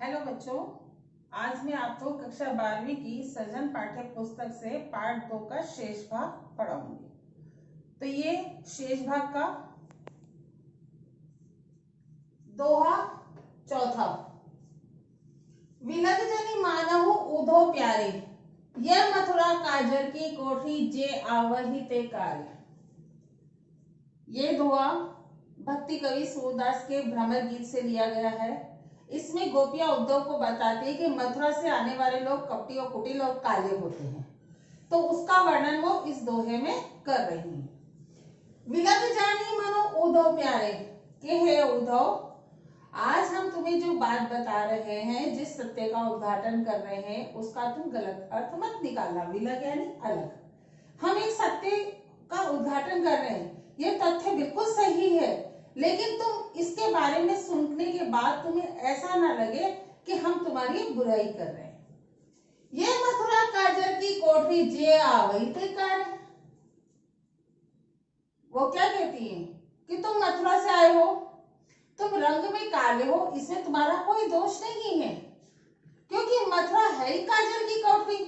Hello बच्चों, आज मैं आपको कक्षा 12वीं की सृजन पाठ्य पुस्तक से पाठ 2 का शेष भाग पढ़ाऊंगी। तो ये शेष भाग का दोहा चौथा। विलग जनि मानहु उधो प्यारे, यह मथुरा काजर की कोठी जे आवहि ते कार्य। ये दोहा भक्ति कवि सूरदास के भ्रमर गीत से लिया गया है। इसमें गोपियां उद्धव को बताती है कि मथुरा से आने वाले लोग कपटी और कुटिल और काले होते हैं, तो उसका वर्णन वो इस दोहे में कर रही हैं। विलग जानी मनो उद्धव प्यारे, के हे उद्धव, आज हम तुम्हें जो बात बता रहे हैं, जिस सत्य का उद्घाटन कर रहे हैं, उसका तुम गलत अर्थ मत निकालना। विलग यानी अलग। हम एक सत्य का उद्घाटन कर रहे हैं, ये तथ्य बिल्कुल सही है, लेकिन तुम इसके बारे में सुनने के बाद तुम्हें ऐसा ना लगे कि हम तुम्हारी बुराई कर रहे हैं। ये मथुरा काजर की कोठरी जे आवई ते कार्य। वो क्या कहती है कि तुम मथुरा से आए हो, तुम रंग में काले हो, इसमें तुम्हारा कोई दोष नहीं है, क्योंकि मथुरा है ही काजर की कोठरी।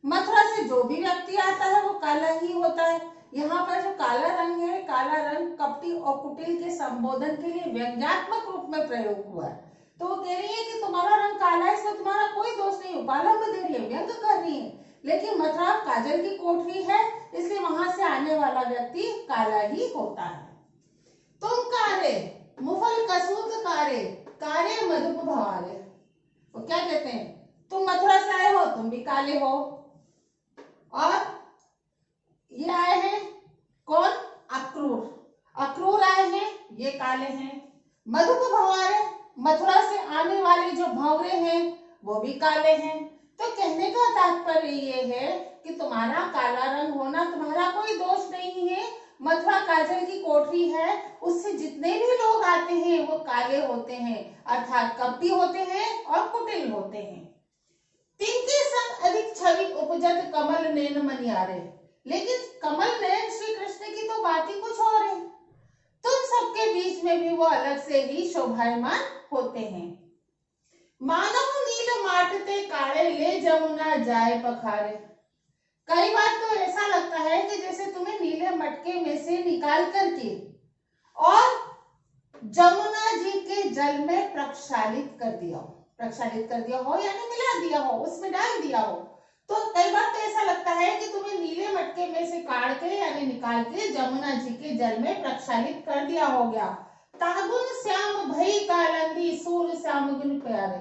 मथुरा से जो भी व्यक्ति आता है वो काला ही होता है। यहाँ पर जो काला रंग है, काला रंग कपटी और कुटिल के संबोधन के लिए व्यंग्यात्मक रूप में प्रयोग हुआ है। तो वो कह रही है कि तुम्हारा रंग काला है, इसमें तुम्हारा कोई दोष नहीं, उपालंब दे रही है, व्यंग कर रही है। लेकिन मथुरा काजल की कोठरी है, इसलिए वहां से आने वाला व्यक्ति काला ही होता है। तुम कारे मुफल कसूत कारे, कारे मधुप भवारे। वो क्या कहते हैं, तुम मथुरा से आए हो, तुम भी काले हो, और ये आए हैं कौन, अक्रूर, अक्रूर आए हैं, ये काले हैं। मधुप भंवरे, मथुरा से आने वाले जो भंवरे हैं वो भी काले हैं। तो कहने का तात्पर्य ये है कि तुम्हारा काला रंग होना तुम्हारा कोई दोष नहीं है। मथुरा काजल की कोठरी है, उससे जितने भी लोग आते हैं वो काले होते हैं, अर्थात कपटी होते हैं और कुटिल होते हैं। तिनके संग अधिक छवि उपजत कमल नैन मनियारे, लेकिन कमल नयन श्री कृष्ण की तो बात ही कुछ और है। तुम सबके बीच में भी वो अलग से ही शोभायमान होते हैं। मानव नील माटते काले, ले जमुना जाए पखारे। कई बार तो ऐसा लगता है कि जैसे तुम्हें नीले मटके में से निकाल करके और जमुना जी के जल में प्रक्षालित कर दिया हो, प्रक्षालित कर दिया हो यानी मिला दिया हो, उसमें डाल दिया हो। तो कई बार तो ऐसा लगता है कि तुम्हें नीले मटके में से काढ़ के यानी निकाल के जमुना जी के जल में प्रक्षालित कर दिया हो गया। तागुन श्याम भई कालंदी, सूर श्याम गुन प्यारे।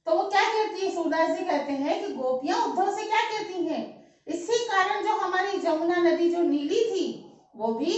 तो वो क्या कहती है, सूरदास जी कहते हैं कि गोपियां उद्धव से क्या कहती हैं, इसी कारण जो हमारी जमुना नदी जो नीली थी वो भी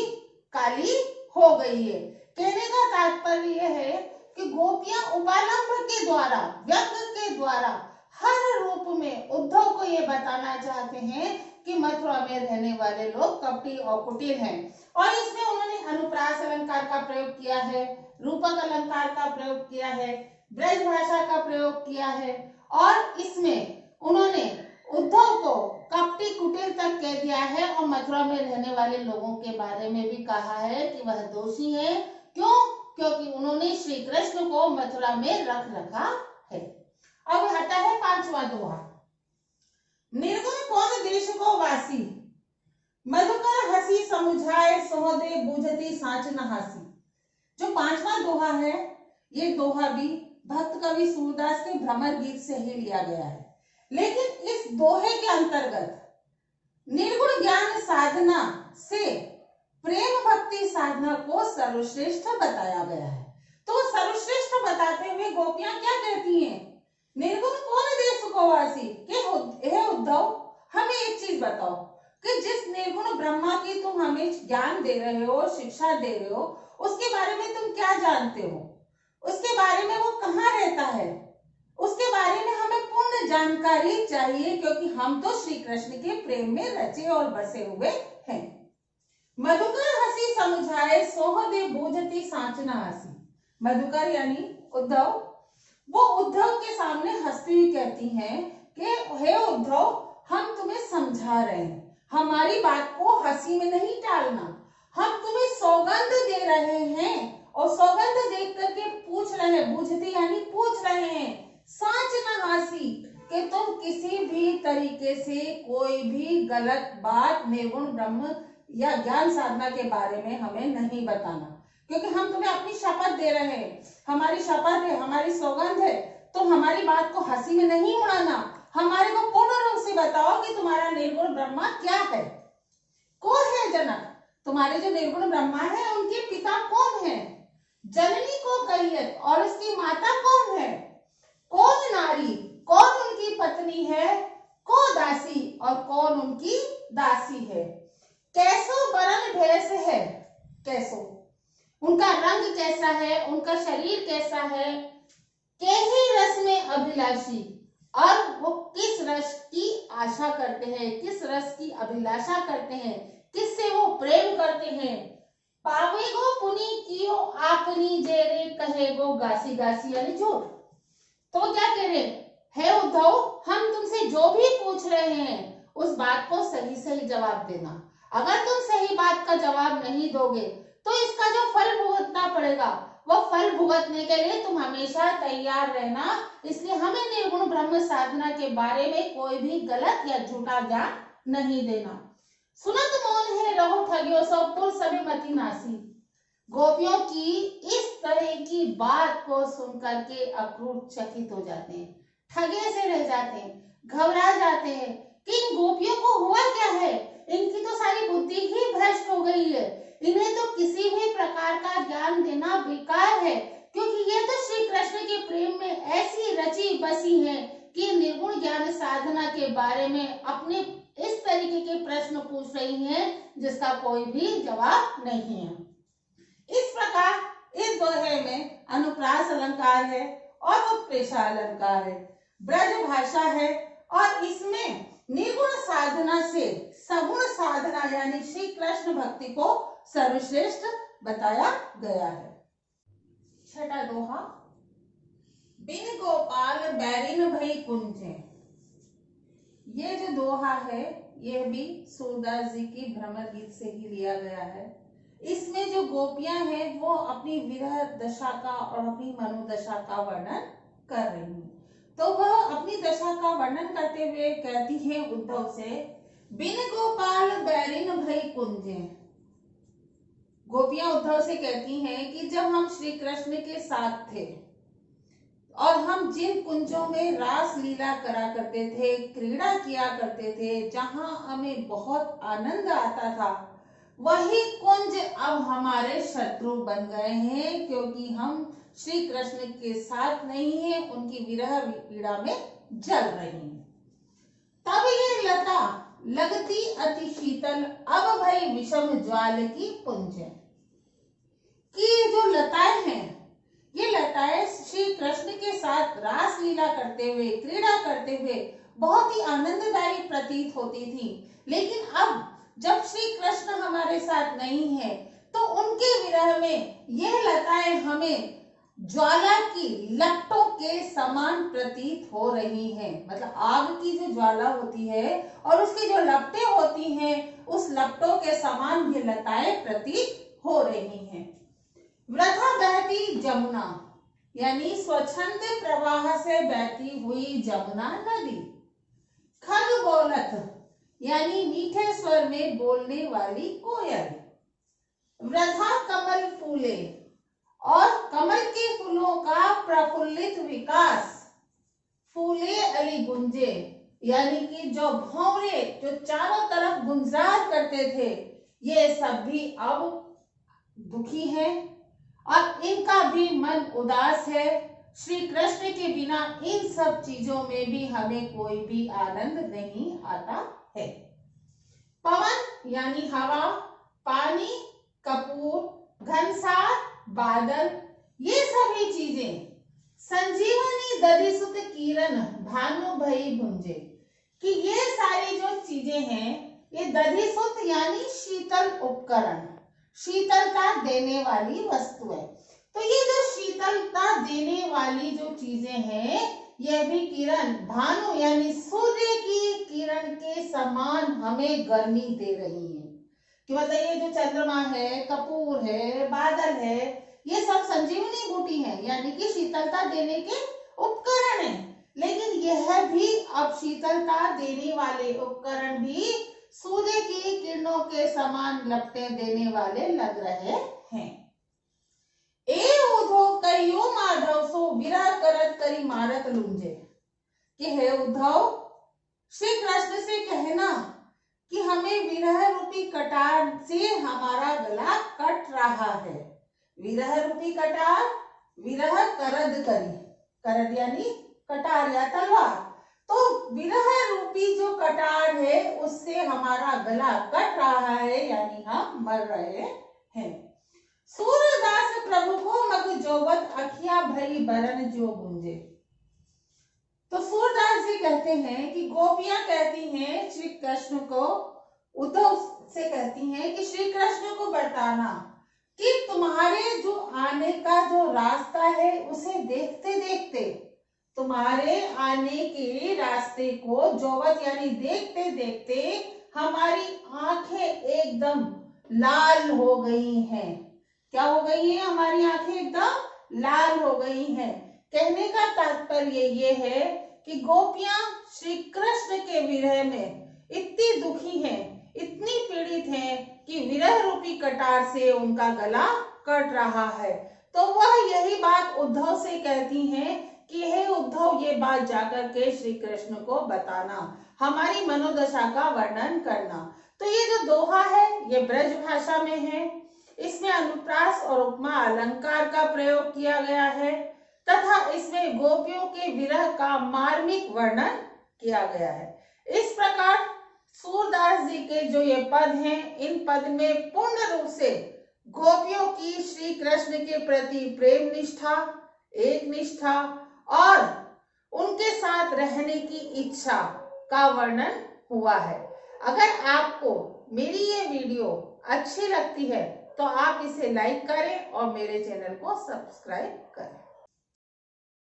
काली हो गई है। कहने का तात्पर्य यह है कि गोपियां उपालंब के द्वारा, व्यंग के द्वारा, हर रूप में उद्धव को ये बताना चाहते हैं कि मथुरा में रहने वाले लोग कपटी और कुटिल हैं। और इसमें उन्होंने अनुप्रास अलंकार का प्रयोग किया है, रूपक अलंकार का प्रयोग किया है, ब्रज भाषा का प्रयोग किया है, और इसमें उन्होंने उद्धव को कपटी कुटिल तक कह दिया है, और मथुरा में रहने वाले लोगों के बारे में भी कहा है कि वह दोषी है। क्यों? क्योंकि उन्होंने श्री कृष्ण को मथुरा में रख रखा है। अब आता है 5वां दोहा। निर्गुण कौन देश को वासी, मधुकर हसी समुझाए, सोहदे बूझती साँच न हासी। जो 5वां दोहा है, ये दोहा भी भक्त कवि सूरदास के भ्रमर गीत से ही लिया गया है। लेकिन इस दोहे के अंतर्गत निर्गुण ज्ञान साधना से प्रेम भक्ति साधना को सर्वश्रेष्ठ बताया गया है। तो सर्वश्रेष्ठ बताते हुए गोपियां क्या कहती हैं, निर्गुण कौन देश को वासी, हे उद्धव हमें एक चीज बताओ कि जिस निर्गुण ब्रह्मा की तुम हमें ज्ञान दे रहे हो, शिक्षा दे रहे हो, उसके बारे में तुम क्या जानते हो, उसके बारे में वो कहाँ रहता है, उसके बारे में हमें पूर्ण जानकारी चाहिए, क्योंकि हम तो श्री कृष्ण के प्रेम में रचे और बसे हुए हैं। मधुकर हसी समझाए, सोहदे बूझती साँच न हासी। मधुकर यानी उद्धव, वो उद्धव के सामने हंसती हुई कहती हैं कि हे उद्धव, हम तुम्हें समझा रहे हैं, हमारी बात को हंसी में नहीं टालना, हम तुम्हें सौगंध दे रहे हैं, और सौगंध देख करके पूछ रहे हैं, बूझती यानी पूछ रहे हैं, तुम किसी भी तरीके से कोई भी गलत बात निर्गुण ब्रह्म या ज्ञान साधना के बारे में हमें नहीं बताना, क्योंकि हम तुम्हें अपनी शपथ दे रहे हैं, हमारी शपथ है, हमारी सौगंध है। तुम हमारी बात को हंसी में नहीं उड़ाना, हमारे को पूर्ण रूप से बताओ कि तुम्हारा निर्गुण ब्रह्मा क्या है, कौन है जनक, तुम्हारे जो निर्गुण ब्रह्मा है उनके पिता कौन है, जननी को कहियत और उसकी माता कौन है, कौन नारी, कौन उनकी पत्नी है, को दासी और कौन उनकी दासी है, कैसो बरन भेष है, कैसो उनका रंग कैसा है, उनका शरीर कैसा है, केही रस में अभिलाषी और वो किस रस की आशा करते हैं, किस रस की अभिलाषा करते हैं, किससे वो प्रेम करते हैं, पावेगो पुनि कियो आपनी जेरे कहेगो गासी गासी यानी झूठ। तो क्या कह रहे हैं उद्धव, हम तुमसे जो भी पूछ रहे हैं उस बात को सही सही जवाब देना, अगर तुम सही बात का जवाब नहीं दोगे तो इसका जो फल भुगतना पड़ेगा वो फल भुगतने के लिए तुम हमेशा तैयार रहना। इसलिए हमें निर्गुण ब्रह्म साधना के बारे में कोई भी गलत या झूठा ज्ञान नहीं देना। सुनत मौन है रहो ठगियो सब पुर सभी मति नासी। गोपियों की इस तरह की बात को सुन करके अक्रूर चकित हो जाते हैं, ठगे से रह जाते हैं, घबरा जाते हैं कि इन गोपियों को हुआ क्या है, इनकी तो सारी बुद्धि ही भ्रष्ट हो गई है, इन्हें तो किसी भी प्रकार का ज्ञान देना बेकार है, क्योंकि ये तो श्री कृष्ण के प्रेम में ऐसी रची बसी हैं कि निर्गुण ज्ञान साधना के बारे में अपने इस तरीके के प्रश्न पूछ रही हैं जिसका कोई भी जवाब नहीं है। इस प्रकार इस दोहे में अनुप्रास अलंकार है और उत्प्रेक्षा अलंकार है, ब्रज भाषा है और इसमें निर्गुण साधना से सगुण साधना यानी श्री कृष्ण भक्ति को सर्वश्रेष्ठ बताया गया है। छठा दोहा, बिन गोपाल बैरिन भई कुंजे। ये जो दोहा है यह भी सूरदास जी की भ्रमर गीत से ही लिया गया है। इसमें जो गोपियां हैं वो अपनी विरह दशा का और अपनी मनोदशा का वर्णन कर रही हैं। तो वह अपनी दशा का वर्णन करते हुए कहती है उद्धव से, बिन गोपाल बैरिन भई कुंजे। गोपियां उद्धव से कहती हैं कि जब हम श्री कृष्ण के साथ थे और हम जिन कुंजों में रास लीला करा करते थे, क्रीड़ा किया करते थे, जहां हमें बहुत आनंद आता था, वही कुंज अब हमारे शत्रु बन गए हैं, क्योंकि हम श्री कृष्ण के साथ नहीं है, उनकी विरह पीड़ा में जल रही हैं। तब ये लता लगती अति शीतल, अब भई विषम ज्वाल की पुंज। कि जो लताएं हैं, ये लताएं श्री कृष्ण के साथ रास लीला करते हुए, क्रीड़ा करते हुए बहुत ही आनंददायी प्रतीत होती थी, लेकिन अब जब श्री कृष्ण हमारे साथ नहीं है तो उनके विरह में यह लताएं हमें ज्वाला की लपटों के समान प्रतीत हो रही हैं। मतलब आग की जो ज्वाला होती है और उसकी जो लपटें होती हैं, उस लपटों के समान ये लताएं प्रतीत हो रही हैं। वृथा बहती जमुना यानी स्वच्छंद प्रवाह से बहती हुई जमुना नदी। खग बोलत यानी मीठे स्वर में बोलने वाली कोयल। वृथा कमल फूले और कमल के फूलों का प्रफुल्लित विकास। फूले अली गुंजे यानी कि जो भंवरे जो चारों तरफ गुंजार करते थे, ये सब भी अब दुखी हैं और इनका भी मन उदास है। श्री कृष्ण के बिना इन सब चीजों में भी हमें कोई भी आनंद नहीं आता है। पवन यानी हवा, पानी, कपूर, घनसार, बादल, ये सभी चीजें संजीवनी दधिसुत किरण भानु भई भुंजे, कि ये सारी जो चीजें हैं ये दधिसुत यानी शीतल उपकरण, शीतलता देने वाली वस्तु है। तो ये जो शीतलता देने वाली जो चीजें हैं, यह भी किरण भानु यानी सूर्य की किरण के समान हमें गर्मी दे रही है। कि मतलब ये जो चंद्रमा है, कपूर है, बादल है, ये सब संजीवनी बूटी है, यानी कि शीतलता देने के उपकरण है। लेकिन यह भी अब शीतलता देने वाले उपकरण भी सूर्य की किरणों के समान लपटें देने वाले लग रहे हैं। ए उद्धव कहियो माधव सो विरह करत करी मारत लूंजे, कि हे उद्धव, श्री कृष्ण से कहना कि हमें विरह रूपी कटार से हमारा गला कट रहा है। विरह रूपी कटार, विरह करद करी, करद यानी कटार या तलवार, तो विरह रूपी जो कटार है उससे हमारा गला कट रहा है, यानी हम मर रहे हैं। सूरदास प्रभु को मग जोबत अखिया भरी बरन जो गूंजे। तो सूरदास जी कहते हैं कि गोपियां कहती हैं श्री कृष्ण को, उद्धव से कहती हैं कि श्री कृष्ण को बताना कि तुम्हारे जो आने का जो रास्ता है उसे देखते देखते, तुम्हारे आने के रास्ते को जोवत यानी देखते देखते हमारी आंखें एकदम लाल हो गई हैं। क्या हो गई है? हमारी आंखें एकदम लाल हो गई हैं। कहने का तात्पर्य ये है कि गोपियां श्री कृष्ण के विरह में इतनी दुखी हैं, इतनी पीड़ित हैं कि विरह रूपी कटार से उनका गला कट रहा है। तो वह यही बात उद्धव से कहती हैं कि हे उद्धव, ये बात जाकर के श्री कृष्ण को बताना, हमारी मनोदशा का वर्णन करना। तो ये जो दोहा है ये ब्रज भाषा में है। इसमें अनुप्रास और उपमा अलंकार का प्रयोग किया गया है तथा इसमें गोपियों के विरह का मार्मिक वर्णन किया गया है। इस प्रकार सूरदास जी के जो ये पद हैं, इन पद में पूर्ण रूप से गोपियों की श्री कृष्ण के प्रति प्रेम निष्ठा, एक निष्ठा और उनके साथ रहने की इच्छा का वर्णन हुआ है। अगर आपको मेरी ये वीडियो अच्छी लगती है तो आप इसे लाइक करें और मेरे चैनल को सब्सक्राइब करें।